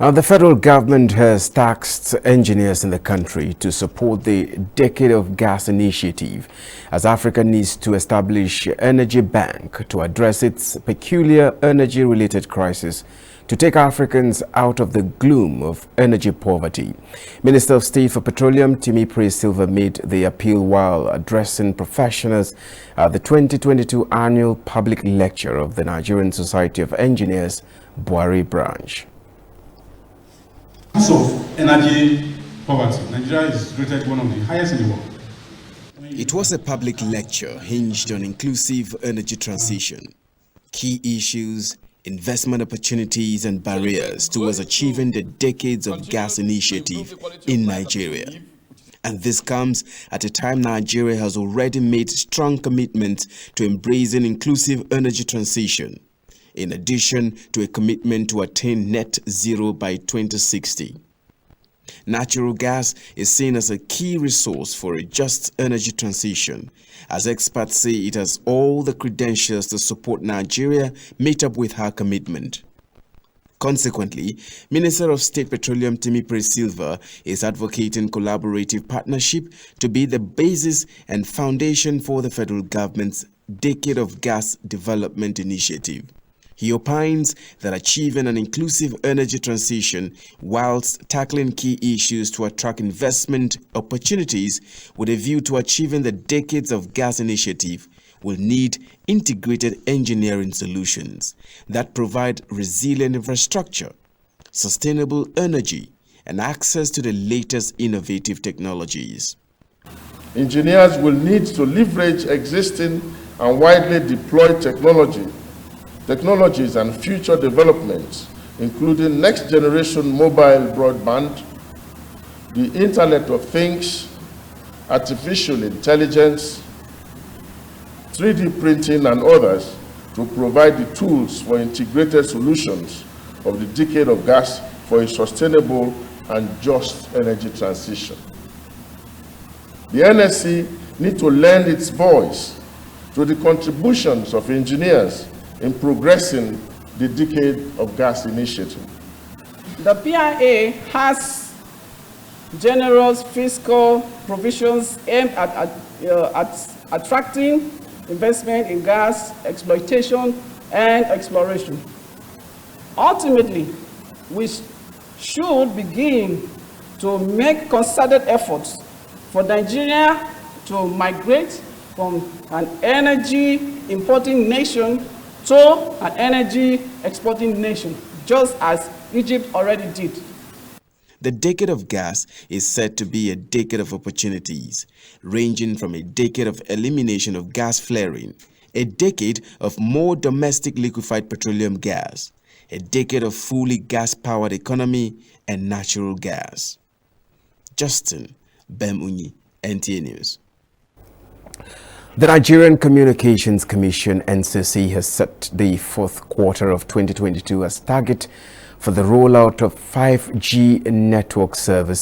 The federal government has tasked engineers in the country to support the Decade of Gas initiative as Africa needs to establish an energy bank to address its peculiar energy-related crisis to take Africans out of the gloom of energy poverty. Minister of State for Petroleum Timi Praise-Silva made the appeal while addressing professionals at the 2022 annual public lecture of the Nigerian Society of Engineers, Buari branch. Of energy poverty, Nigeria is rated one of the highest in the world. It was a public lecture hinged on inclusive energy transition, key issues, investment opportunities and barriers towards achieving the Decades of Gas initiative in Nigeria. And this comes at a time Nigeria has already made strong commitments to embracing inclusive energy transition, in addition to a commitment to attain net zero by 2060. Natural gas is seen as a key resource for a just energy transition, as experts say it has all the credentials to support Nigeria meet up with her commitment. Consequently, Minister of State Petroleum Timi Praise-Silva is advocating collaborative partnership to be the basis and foundation for the federal government's Decade of Gas Development Initiative. He opines that achieving an inclusive energy transition whilst tackling key issues to attract investment opportunities with a view to achieving the Decades of Gas initiative will need integrated engineering solutions that provide resilient infrastructure, sustainable energy, and access to the latest innovative technologies. Engineers will need to leverage existing and widely deployed technologies and future developments, including next-generation mobile broadband, the Internet of Things, artificial intelligence, 3D printing, and others to provide the tools for integrated solutions of the Decade of Gas for a sustainable and just energy transition. The NSC needs to lend its voice to the contributions of engineers in progressing the Decade of Gas initiative. The PIA has generous fiscal provisions aimed at attracting investment in gas exploitation and exploration. Ultimately, we should begin to make concerted efforts for Nigeria to migrate from an energy importing nation to an energy exporting nation, just as Egypt already did. The Decade of Gas is said to be a decade of opportunities, ranging from a decade of elimination of gas flaring, a decade of more domestic liquefied petroleum gas, a decade of fully gas-powered economy and natural gas. Justin Bemunyi, NTA News. The Nigerian Communications Commission (NCC) has set the fourth quarter of 2022 as target for the rollout of 5G network service